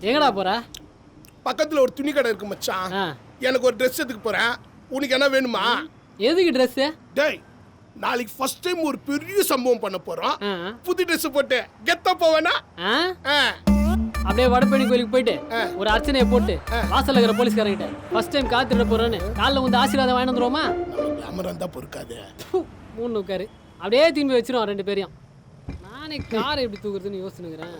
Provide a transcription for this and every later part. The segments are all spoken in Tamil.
எங்கடா போற? பக்கத்துல ஒரு துணி கடை இருக்கு மச்சான். எனக்கு ஒரு ட்ரெஸ் எடுக்க போறேன். உனக்கு என்ன வேணுமா? எதுக்கு ட்ரெஸ்? டேய், நாளைக்கு ஃபர்ஸ்ட் டைம் ஒரு பெரிய சம்பவம் பண்ண போறோம். புது ட்ரெஸ் போட்டு கெத்தா போவேனா? அப்படியே வடபழனி கோயிலுக்கு போயிட்டு ஒரு அர்ச்சனையை போட்டு வாசல்ல இருக்கிற போலீஸ்காரங்கிட்ட ஃபர்ஸ்ட் டைம் காத்துட போறேன்னு காலைல வந்து ஆசீர்வாதம் வாங்கி வந்துருவோமா? கிளாமர் இருந்தா பொறுக்காது. மூணு உட்காரு அப்படியே திரும்பி வச்சிருவோம் 2 பேரையும். நானே காரை எப்படி தூக்குறதுன்னு யோசிச்சுக்கிறேன்.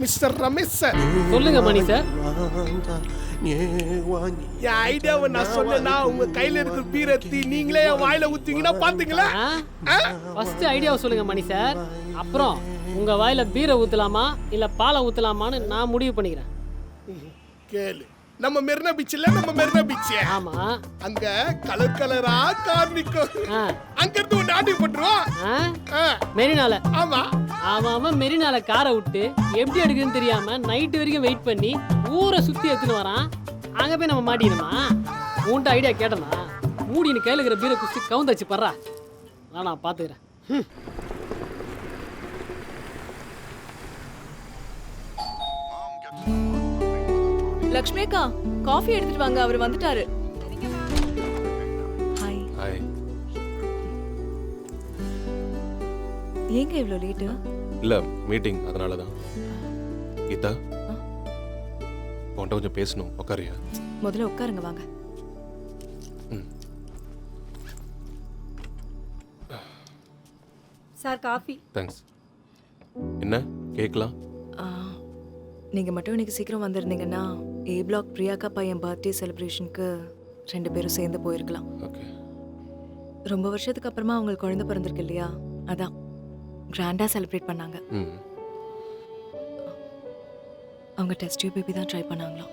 Mister Ramesh sir. சொல்லுங்க மணி சார். என் ஐடியாவை நான் சொன்னேன்னா உங்க கையில இருக்கிற பீரத்தி நீங்களே என் வாயில ஊத்தீங்கன்னா பாத்தீங்களா? ஃபர்ஸ்ட் ஐடியாவை சொல்லுங்க மணி சார். அப்புறம் உங்க வாயில பீரை ஊத்தலாமா இல்ல பாலை ஊத்தலாமான்னு நான் முடிவு பண்ணிக்கிறேன். கேளு. நம்ம மெரினா பீச்ல நம்ம மெரினா பீச். ஆமா. அங்க கலர் கலரா கார் நிக்கும். அங்க இருந்து ஒரு ஆடி போட்டுருவோம். மெரினால. ஆமா. அவன் மெரினால காரை விட்டு எப்படி எடுக்குன்னு தெரியாம நைட் வரைக்கும் வெயிட் பண்ணி ஊரை சுத்தி எடுத்துன்னு வரான். அங்க போய் நம்ம மாட்டிக்கணுமா? உன்ட்ட ஐடியா கேட்டனா மூடின்னு கையில இருக்கிற பீரை குச்சி கவுந்தாச்சு பர்றா. நான் பாத்துக்கிறேன். லக்ஷ்மி அக்கா, காஃபி எடுத்துட்டு வாங்க, அவர் வந்துட்டாரு. ஹாய். ஹாய். ஏங்க இவ்ளோ லேட்? இல்ல மீட்டிங், அதனால தான். கீதா, உன்கிட்ட கொஞ்சம் பேசணும். உட்காரியா? முதல்ல உட்காருங்க வாங்க. Sir coffee. தேங்க்ஸ். என்ன கேக்கலாம்? நீங்க மட்டும் இன்னைக்கு சீக்கிரம் வந்திருந்தீங்கன்னா ஏ பிளாக் பிரியாக்கா பையன் பர்த்டே செலிப்ரேஷனுக்கு 2 பேரும் சேர்ந்து போயிருக்கலாம். ஓகே. ரொம்ப வருஷத்துக்கு அப்புறமா அவங்களுக்கு குழந்தை பிறந்திருக்கு இல்லையா, அதான் கிராண்டா செலிப்ரேட் பண்ணாங்க. அவங்க டெஸ்ட் டியூப் பேபி தான் ட்ரை பண்ணாங்களாம்.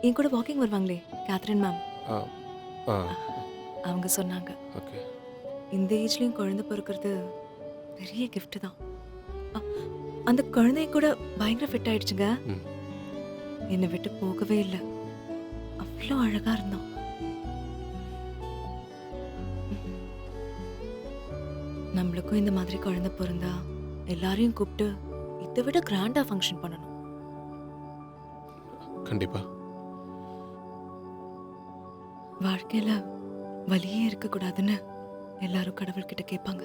என் கூட வாக்கிங் வருவாங்களே கேத்ரின் மேம், அவங்க சொன்னாங்க. ஓகே. இந்த ஏஜ்லயும் குழந்தை பிறக்கிறது பெரிய கிஃப்ட் தான். அந்த குழந்தைய கூட பயங்கர ஃபிட் ஆயிடுச்சுங்க. என்னை விட்டு போகவே இல்லை. அவ்வளோ அழகா இருந்தான். நம்மளுக்கும் இந்த மாதிரி குழந்தை பிறந்தா எல்லாரையும் கூப்பிட்டு இதை விட கிராண்டா ஃபங்க்ஷன் பண்ணணும். கண்டிப்பா. வாழ்க்கையில வலியே இருக்க கூடாதுன்னு எல்லாரும் கடவுள்கிட்ட கேட்பாங்க.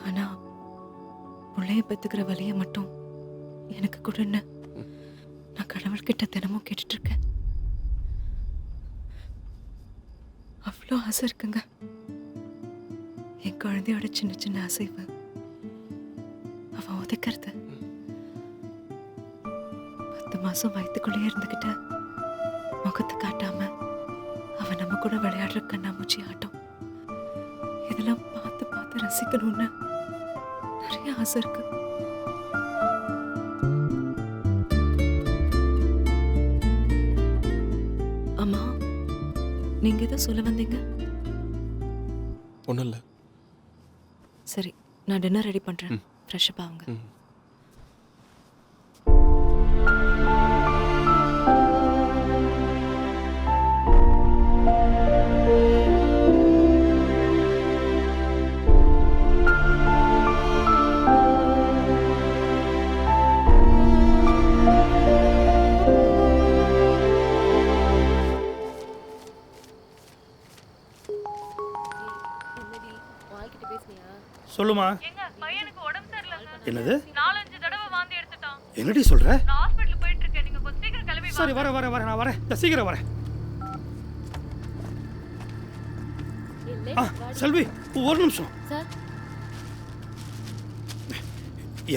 ஆனா பிள்ளைய பெத்துக்கிற வலிய மட்டும் எனக்கு கொடுன்னு நான் கடவுள்கிட்ட தினமும் கேட்டுட்டு இருக்கேன். அவ்வளோ ஆசை இருக்குங்க. என் குழந்தையோட சின்ன சின்ன அசைவு, அவன் உதைக்கிறது, 10 மாசம் வயிற்றுக்குள்ளேயே இருந்துகிட்ட முகத்தை காட்டாம அவன் நம்ம கூட விளையாடுற கண்ணாமூச்சி ஆட்டம், இதெல்லாம் பார்த்து பார்த்து ரசிக்கணும்னு நிறைய ஆசை இருக்கு. அம்மா, நீங்க எதை சொல்ல வந்தீங்க? ஒன்றும் இல்லை. சரி, நான் டின்னர் ரெடி பண்றேன். ஃப்ரெஷ் அப் ஆகுங்க. சொல்லுமா. எங்க பையனுக்கு உடம்பு சரியில்லைங்க. என்னது? 4-5 தடவை வாந்தி எடுத்துட்டான். என்னடி சொல்ற? நான் ஹாஸ்பிடல் போயிட்டு இருக்கேன். நீங்க கொஞ்சம் சீக்கிரம் கிளம்பி வாங்க. சரி, வரேன், நான் வரேன். சீக்கிரம் வரேன். செல்வி, ஒரு நிமிஷம். சார்,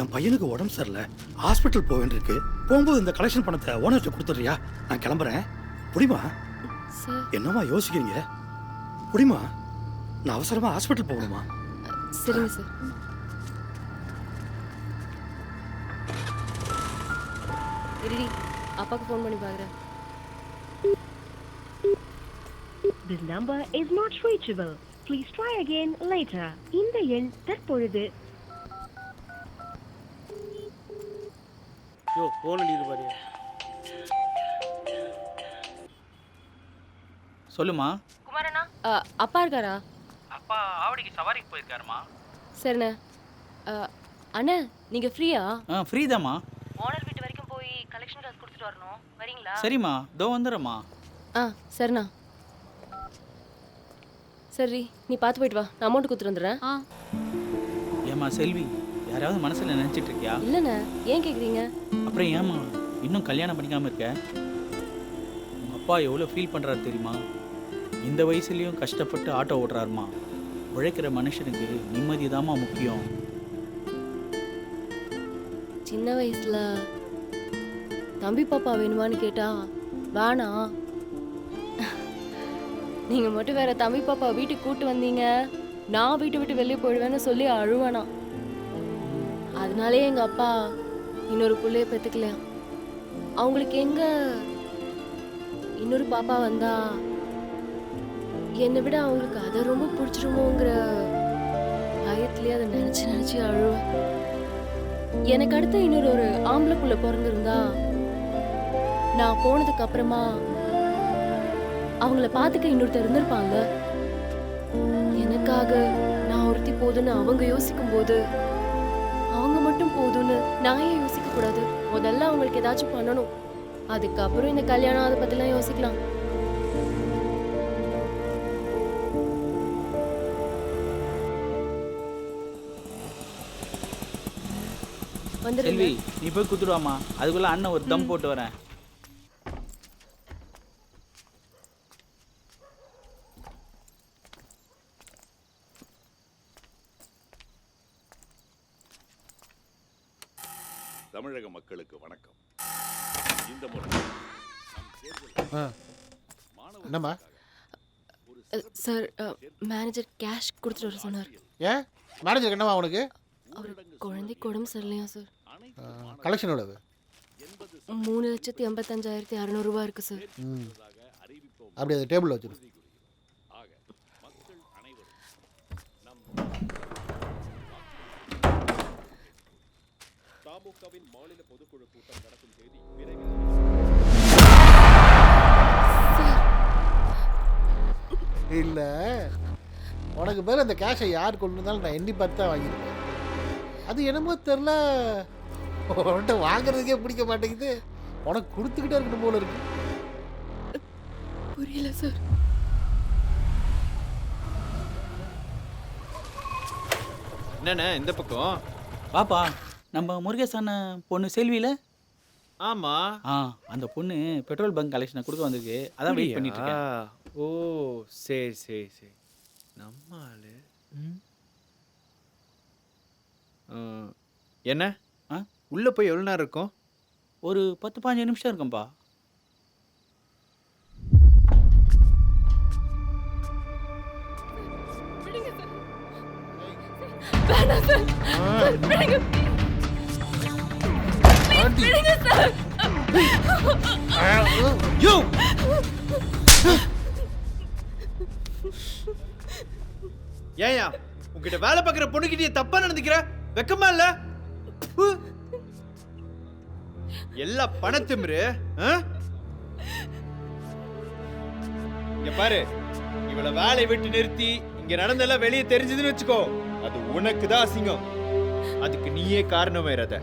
என் பையனுக்கு உடம்பு சரியில்லை, ஹாஸ்பிட்டல் போக வேண்டியிருக்கு. போகும்போது இந்த கலெக்ஷன் பணத்தை ஓனர்கிட்ட கொடுத்துறியா? நான் கிளம்புறேன். புடிமா? என்னமா யோசிக்கிறீங்க? புடிமா? நான் அவசரமா ஹாஸ்பிட்டல் போகணுமா? சரிங்க சார். இருடி, அப்பாக்கு ஃபோன் பண்ணி பார்க்குறேன். This number is not reachable. Please try again later. இந்த எண் தற்பொழுது ஃபோன் அடிக்குது பாரு. சொல்லுமா. குமாரண்ணா, அப்பா இருக்காரா? அப்பா ஆவடிக்கு சவாரிக்கு போயிருக்காருமா. சரிண்ணே. அண்ணா நீங்கள் ஃப்ரீயா? ஃப்ரீ தாம்மா. ஓனர் வீட்டு வரைக்கும் போய் கலெக்ஷன் காசு கொடுத்துட்டு வரணும், வரீங்களா? சரிம்மா, இதோ வந்துடுறேம்மா. சரிண்ணா. சரி, நீ பார்த்து போயிட்டு வா, நான் அமௌண்ட் கொடுத்துட்டு வந்துடுறேன். ஏம்மா செல்வி, யாராவது மனசில் நினச்சிட்டு இருக்கியா? இல்லைண்ணே, ஏன் கேட்குறீங்க? அப்புறம் ஏம்மா இன்னும் கல்யாணம் பண்ணிக்காமல் இருக்க? உங்கள் அப்பா எவ்வளோ ஃபீல் பண்ணுறாரு தெரியுமா? இந்த வயசுலேயும் கஷ்டப்பட்டு ஆட்டோ ஓட்டுறாருமா. உழைக்கிற மனுஷனுக்கு நிம்மதி தாம்மா முக்கியம். சின்ன வயசுல தம்பி பாப்பா வேணுமான்னு கேட்டா வேணாம், நீங்க மட்டும் வேற தம்பி பாப்பா வீட்டுக்கு கூட்டு வந்தீங்க, நான் வீட்டை விட்டு வெளியே போயிடுவேன்னு சொல்லி அழுவேனா. அதனாலே எங்க அப்பா இன்னொரு பிள்ளைய பெத்துக்கலையா. அவங்களுக்கு எங்க இன்னொரு பாப்பா வந்தா என்னை விட அவங்களுக்கு அதை ரொம்ப பிடிச்சிருமோங்கிற பயத்திலே அதை நினைச்சு நினைச்சு அழுவேன். எனக்கு அடுத்து இன்னொரு ஆம்பளை புள்ள பிறந்திருந்தா நான் போனதுக்கு அப்புறமா அவங்கள பார்த்துக்க இன்னொருத்தர் இருந்திருப்பாங்க. எனக்காக நான் ஒருத்தி போதுன்னு அவங்க யோசிக்கும் போது அவங்க மட்டும் போதும்னு நான் ஏன் யோசிக்க கூடாது? முதல்ல அவங்களுக்கு ஏதாச்சும் பண்ணணும், அதுக்கப்புறம் இந்த கல்யாணம் அதை பத்திலாம் யோசிக்கலாம். செல்வி, நீ போய் குத்துடுவாமா, அதுக்குள்ள அண்ணன் ஒரு தம் போட்டு வரேன். தமிழக மக்களுக்கு வணக்கம். இந்த முறை என்னம்மா சார், மேனேஜர் கேஷ் கொடுத்துட்டு வர சொன்னார். ஏன் மேனேஜர் என்னவா உனக்கு? அவர் குழந்தைக்கு உடம்பு சரியில்லையா சார். கலெக்ஷன் எவ்வளவு? 3,85,600 ரூபா இருக்கு சார். அப்படி அது டேபிளில் வச்சிரு. தாமுகவின் மாநில பொதுக்குழு கூட்டம் நடக்கும் தேதி இல்லை, உனக்கு பேர் அந்த கேஷை யார் கொண்டு வந்தாலும் நான் எண்ணி பார்த்து தான் வாங்கியிருக்கேன். அது என்னமோ தெரில, உன்கிட்ட வாங்குறதுக்கே பிடிக்க மாட்டேங்குது. உனக்கு கொடுத்துக்கிட்டே இருக்கணும் போல இருக்கு. புரியல சார். என்னண்ணே இந்த பக்கம்? பாப்பா, நம்ம முருகேஷ் அண்ணன் பொண்ணு செல்வியில? ஆமா. அந்த பொண்ணு பெட்ரோல் பங்க் கலெக்ஷனை கொடுக்க வந்திருக்கு, அதான் வெயிட் பண்ணிட்டு இருக்கேன். ஓ சரி சரி சரி. நம்ம ஆளு என்ன உள்ள போய் எவ்வளோ நேரம் இருக்கும்? ஒரு 10-15 நிமிஷம் இருக்கும்பா. ஏயா உங்ககிட்ட வேலை பார்க்குற பொண்ணுகிட்டே தப்பா நடந்துக்கிற? வெக்கமா இல்ல? எல்லா பணத்திமிரு. இங்க பாரு, இவளை வேலை விட்டு நிறுத்தி இங்க நடந்தெல்லாம் வெளியே தெரிஞ்சதுன்னு வச்சுக்கோ, அது உனக்கு தான் அசிங்கம். அதுக்கு நீயே காரணம் வேறத.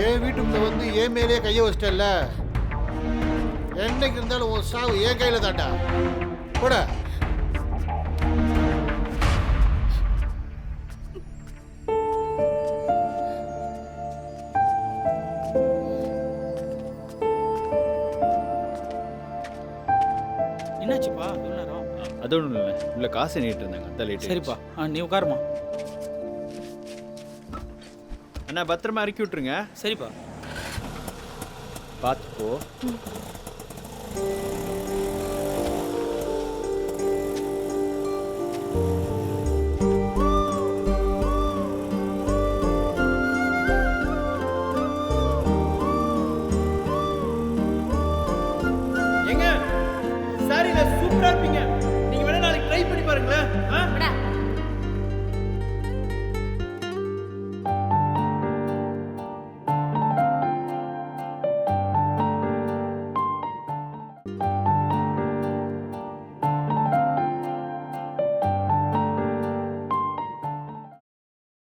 என் வீட்டுக்குள்ள வந்து என் மேலே கையை வச்சிட்டல, என்னைக்கு இருந்தாலும் உன் சாவு என் கையில தாண்டா. கூட என்னாச்சுப்பா? இவ்வளோ நேரம்? அது ஒன்றும் இல்லை, உள்ள காசு நீட்டு இருந்தாங்க, அதான் லேட். சரிப்பா, நீ உட்காருமா. அண்ணா பத்திரமா இறக்கி விட்டுருங்க. சரிப்பா. பார்த்துப்போ. எங்க சாரில சூப்பரா இருப்பீங்க, நீங்க வேணா நாளைக்கு ட்ரை பண்ணி பாருங்களேன்.